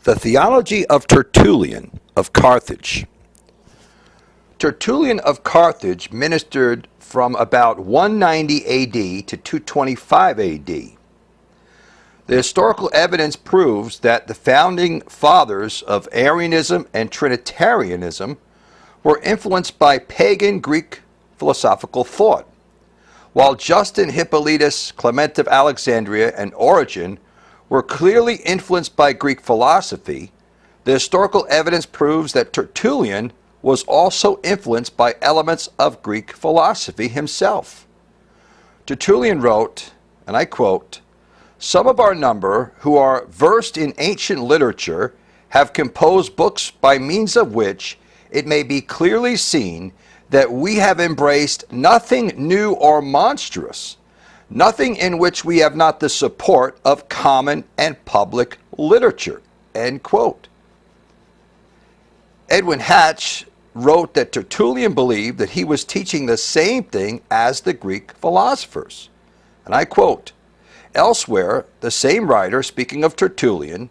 The theology of Tertullian of Carthage. Tertullian of Carthage ministered from about 190 AD to 225 AD. The historical evidence proves that the founding fathers of Arianism and Trinitarianism were influenced by pagan Greek philosophical thought, while Justin, Hippolytus, Clement of Alexandria, and Origen were clearly influenced by Greek philosophy. The historical evidence proves that Tertullian was also influenced by elements of Greek philosophy himself. Tertullian wrote, and I quote, "Some of our number who are versed in ancient literature have composed books by means of which it may be clearly seen that we have embraced nothing new or monstrous, nothing in which we have not the support of common and public literature." End quote. Edwin Hatch wrote that Tertullian believed that he was teaching the same thing as the Greek philosophers. And I quote, "Elsewhere, the same writer, speaking of Tertullian,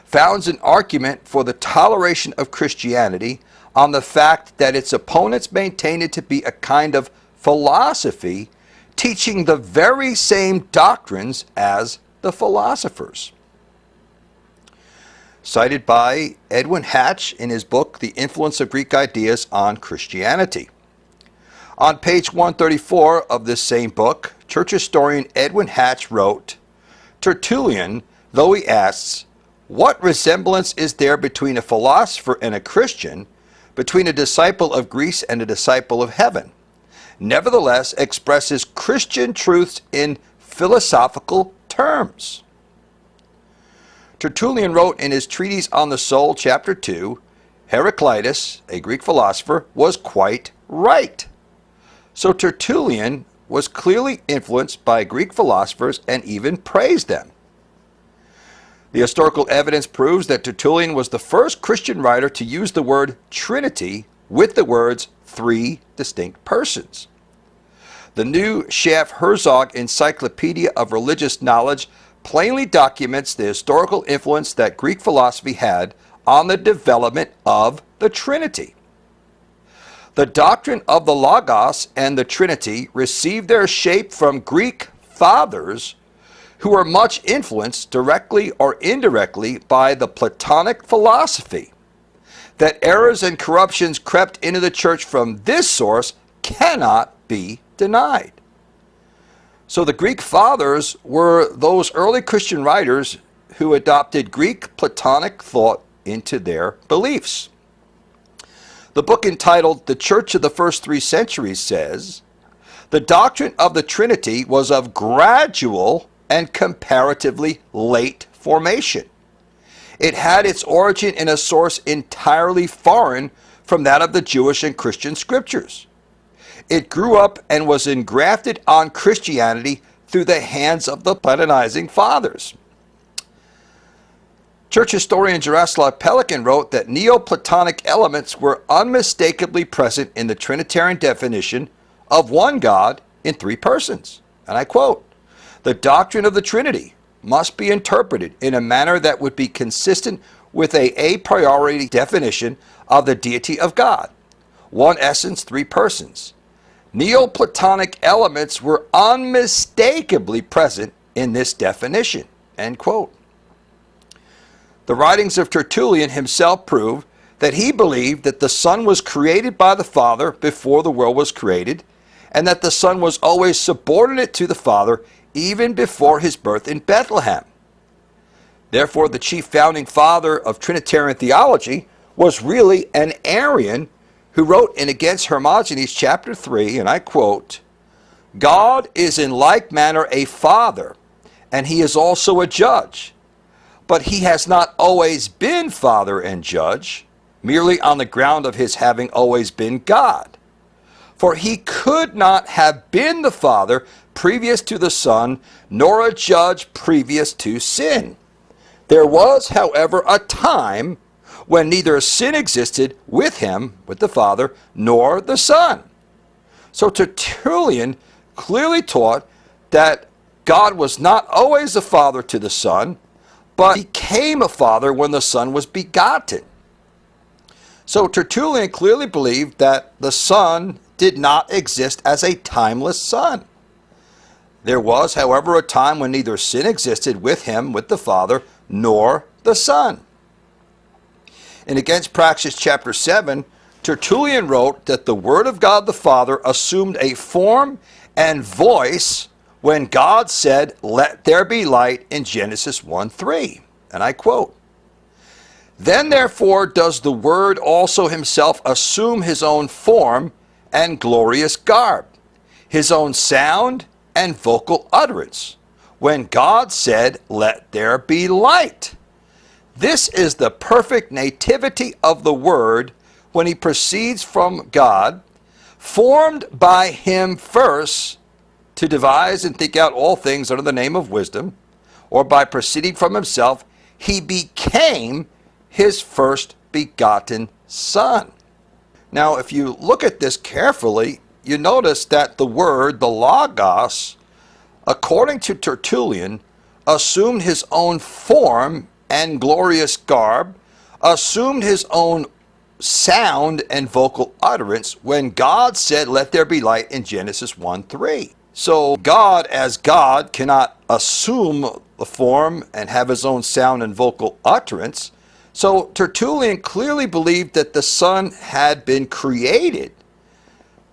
founds an argument for the toleration of Christianity on the fact that its opponents maintain it to be a kind of philosophy teaching the very same doctrines as the philosophers." Cited by Edwin Hatch in his book, The Influence of Greek Ideas on Christianity. On page 134 of this same book, church historian Edwin Hatch wrote, "Tertullian, though he asks, what resemblance is there between a philosopher and a Christian, between a disciple of Greece and a disciple of heaven, nevertheless expresses Christian truths in philosophical terms." Tertullian wrote in his treatise on the soul, chapter 2, Heraclitus, a Greek philosopher, was quite right. So Tertullian was clearly influenced by Greek philosophers and even praised them. The historical evidence proves that Tertullian was the first Christian writer to use the word Trinity with the words three distinct persons. The new Schaff-Herzog Encyclopedia of Religious Knowledge plainly documents the historical influence that Greek philosophy had on the development of the Trinity. The doctrine of the Logos and the Trinity received their shape from Greek fathers who were much influenced, directly or indirectly, by the Platonic philosophy. That errors and corruptions crept into the church from this source cannot be denied. So the Greek fathers were those early Christian writers who adopted Greek Platonic thought into their beliefs. The book entitled The Church of the First 3 Centuries says, "The doctrine of the Trinity was of gradual and comparatively late formation. It had its origin in a source entirely foreign from that of the Jewish and Christian scriptures. It grew up and was engrafted on Christianity through the hands of the Platonizing fathers." Church historian Jaroslav Pelikan wrote that Neoplatonic elements were unmistakably present in the Trinitarian definition of one God in three persons. And I quote, "The doctrine of the Trinity must be interpreted in a manner that would be consistent with a priori definition of the deity of God. One essence, three persons. Neoplatonic elements were unmistakably present in this definition." End quote. The writings of Tertullian himself prove that he believed that the Son was created by the Father before the world was created, and that the Son was always subordinate to the Father even before his birth in Bethlehem. Therefore, the chief founding father of Trinitarian theology was really an Arian who wrote in Against Hermogenes chapter 3, and I quote, "God is in like manner a father, and he is also a judge. But he has not always been father and judge, merely on the ground of his having always been God. For he could not have been the Father previous to the Son, nor a judge previous to sin. There was, however, a time when neither sin existed with him, with the Father, nor the Son." So Tertullian clearly taught that God was not always the Father to the Son, but became a father when the Son was begotten. So Tertullian clearly believed that the Son did not exist as a timeless Son. There was, however, a time when neither sin existed with him, with the Father, nor the Son. In Against Praxis chapter 7, Tertullian wrote that the Word of God the Father assumed a form and voice when God said, "Let there be light," in Genesis 1:3. And I quote, "Then therefore does the Word also himself assume his own form and glorious garb, his own sound and vocal utterance, when God said, 'Let there be light.' This is the perfect nativity of the Word when he proceeds from God, formed by him first to devise and think out all things under the name of wisdom, or by proceeding from himself, he became his first begotten Son." Now, if you look at this carefully, you notice that the Word, the Logos, according to Tertullian, assumed his own form and glorious garb, assumed his own sound and vocal utterance when God said, "Let there be light," in Genesis 1:3. So God, as God, cannot assume the form and have his own sound and vocal utterance. So Tertullian clearly believed that the Son had been created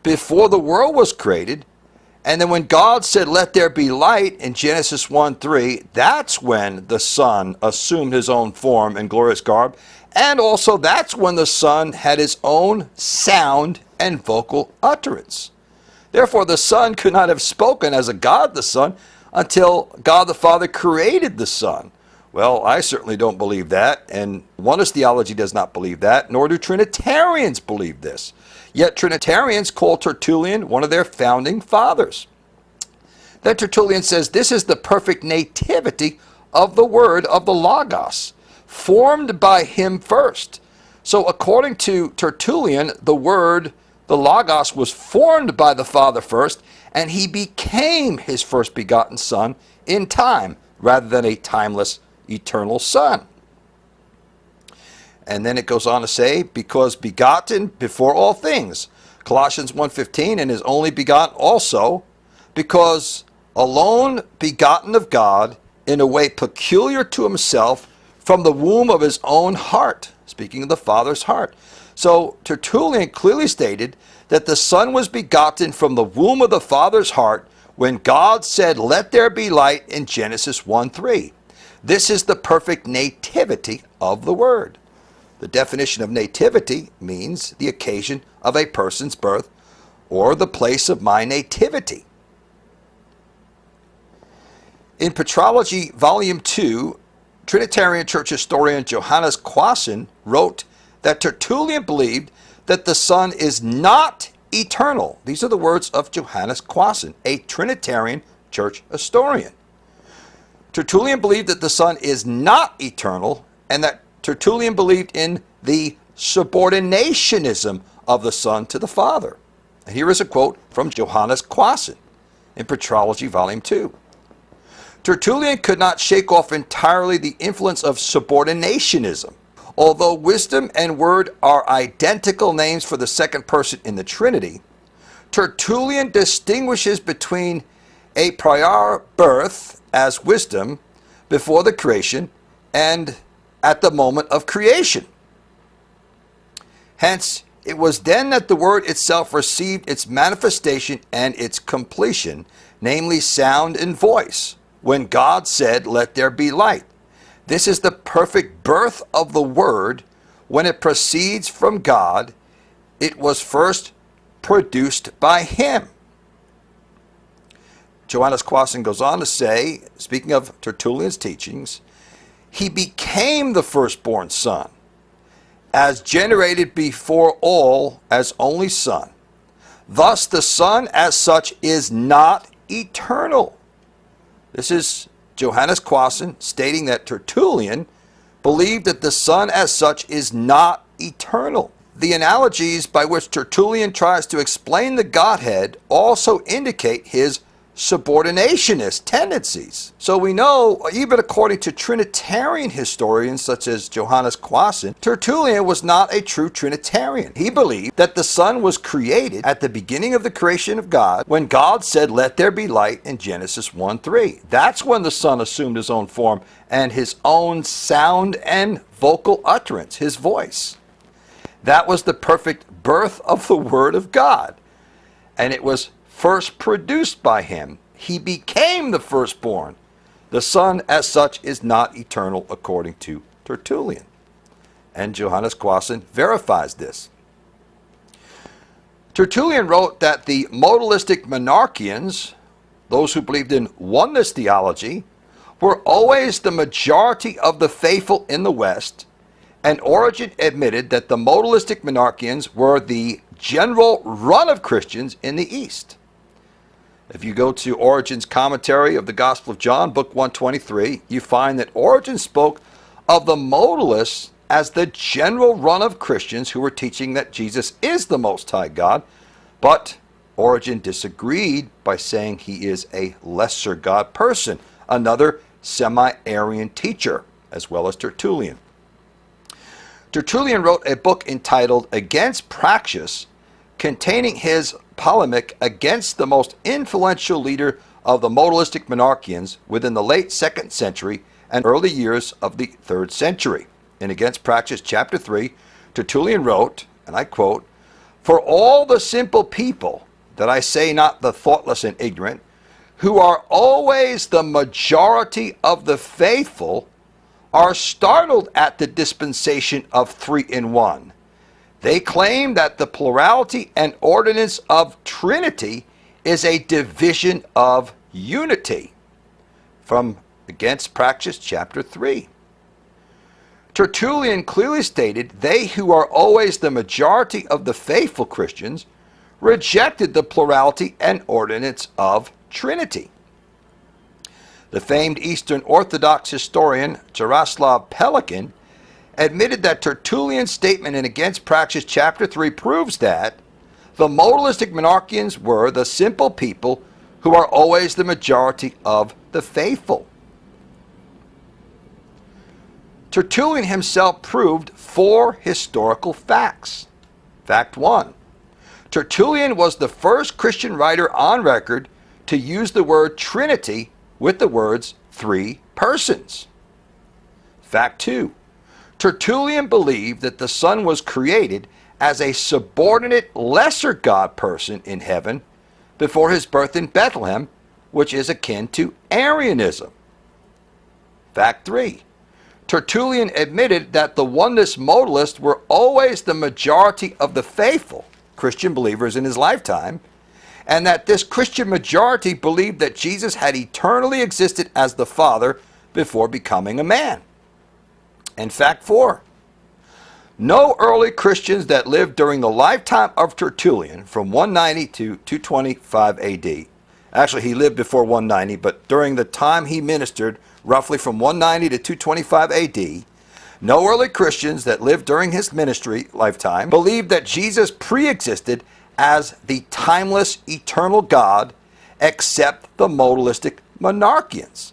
before the world was created. And then when God said, "Let there be light," in Genesis 1:3, that's when the Son assumed his own form and glorious garb. And also that's when the Son had his own sound and vocal utterance. Therefore, the Son could not have spoken as a God the Son until God the Father created the Son. Well, I certainly don't believe that, and oneness theology does not believe that, nor do Trinitarians believe this. Yet Trinitarians call Tertullian one of their founding fathers. Then Tertullian says this is the perfect nativity of the Word of the Logos, formed by him first. So according to Tertullian, the Word, the Logos, was formed by the Father first, and he became his first begotten Son in time, rather than a timeless, eternal Son. And then it goes on to say, because begotten before all things, Colossians 1:15, and his only begotten also, because alone begotten of God in a way peculiar to himself from the womb of his own heart, speaking of the Father's heart. So Tertullian clearly stated that the Son was begotten from the womb of the Father's heart when God said, "Let there be light," in Genesis 1:3. This is the perfect nativity of the Word. The definition of nativity means the occasion of a person's birth or the place of my nativity. In Petrology, Volume 2, Trinitarian church historian Johannes Quassen wrote that Tertullian believed that the Son is not eternal. These are the words of Johannes Quassen, a Trinitarian church historian. Tertullian believed that the Son is not eternal, and that Tertullian believed in the subordinationism of the Son to the Father. And here is a quote from Johannes Quassen in Petrology, Volume 2. Tertullian could not shake off entirely the influence of subordinationism. Although wisdom and word are identical names for the second person in the Trinity, Tertullian distinguishes between a prior birth as wisdom before the creation and at the moment of creation. Hence, it was then that the Word itself received its manifestation and its completion, namely sound and voice, when God said, "Let there be light." This is the perfect birth of the Word. When it proceeds from God, it was first produced by him. Johannes Quassen goes on to say, speaking of Tertullian's teachings, he became the firstborn Son, as generated before all as only Son. Thus the Son as such is not eternal. This is Johannes Quassen stating that Tertullian believed that the Son as such is not eternal. The analogies by which Tertullian tries to explain the Godhead also indicate his subordinationist tendencies. So we know, even according to Trinitarian historians such as Johannes Quasin, Tertullian was not a true Trinitarian. He believed that the Son was created at the beginning of the creation of God, when God said, "Let there be light," in Genesis 1:3. That's when the Son assumed his own form and his own sound and vocal utterance, his voice. That was the perfect birth of the Word of God, and it was first produced by him. He became the firstborn. The Son, as such, is not eternal according to Tertullian. And Johannes Quasin verifies this. Tertullian wrote that the modalistic monarchians, those who believed in oneness theology, were always the majority of the faithful in the West, and Origen admitted that the modalistic monarchians were the general run of Christians in the East. If you go to Origen's commentary of the Gospel of John, book 123, you find that Origen spoke of the modalists as the general run of Christians who were teaching that Jesus is the Most High God, but Origen disagreed by saying he is a lesser God person, another semi-Arian teacher, as well as Tertullian. Tertullian wrote a book entitled Against Praxis, containing his polemic against the most influential leader of the modalistic monarchians within the late 2nd century and early years of the 3rd century. In Against Praxis, chapter 3, Tertullian wrote, and I quote, "For all the simple people, that I say not the thoughtless and ignorant, who are always the majority of the faithful, are startled at the dispensation of 3 in 1. They claim that the plurality and ordinance of Trinity is a division of unity." From Against Praxis, chapter 3. Tertullian clearly stated they who are always the majority of the faithful Christians rejected the plurality and ordinance of Trinity. The famed Eastern Orthodox historian Jaroslav Pelikan admitted that Tertullian's statement in Against Praxis chapter 3 proves that the modalistic monarchians were the simple people who are always the majority of the faithful. Tertullian himself proved 4 historical facts. Fact 1. Tertullian was the first Christian writer on record to use the word Trinity with the words 3 persons. Fact 2. Tertullian believed that the Son was created as a subordinate lesser God person in heaven before his birth in Bethlehem, which is akin to Arianism. Fact 3. Tertullian admitted that the oneness modalists were always the majority of the faithful Christian believers in his lifetime, and that this Christian majority believed that Jesus had eternally existed as the Father before becoming a man. And fact 4. No early Christians that lived during the lifetime of Tertullian from 190 to 225 AD, actually he lived before 190, but during the time he ministered, roughly from 190 to 225 AD, no early Christians that lived during his ministry lifetime believed that Jesus pre-existed as the timeless, eternal God, except the modalistic monarchians.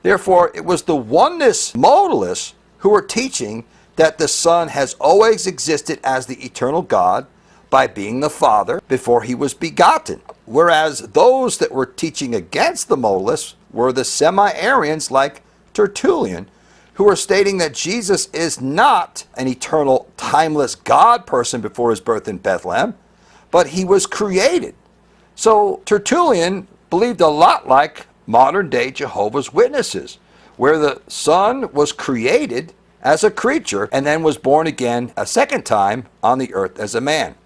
Therefore, it was the oneness modalists who were teaching that the Son has always existed as the eternal God by being the Father before he was begotten, whereas those that were teaching against the modalists were the semi-Arians like Tertullian, who were stating that Jesus is not an eternal, timeless God person before his birth in Bethlehem, but he was created. So Tertullian believed a lot like modern-day Jehovah's Witnesses, where the Son was created as a creature and then was born again a second time on the earth as a man.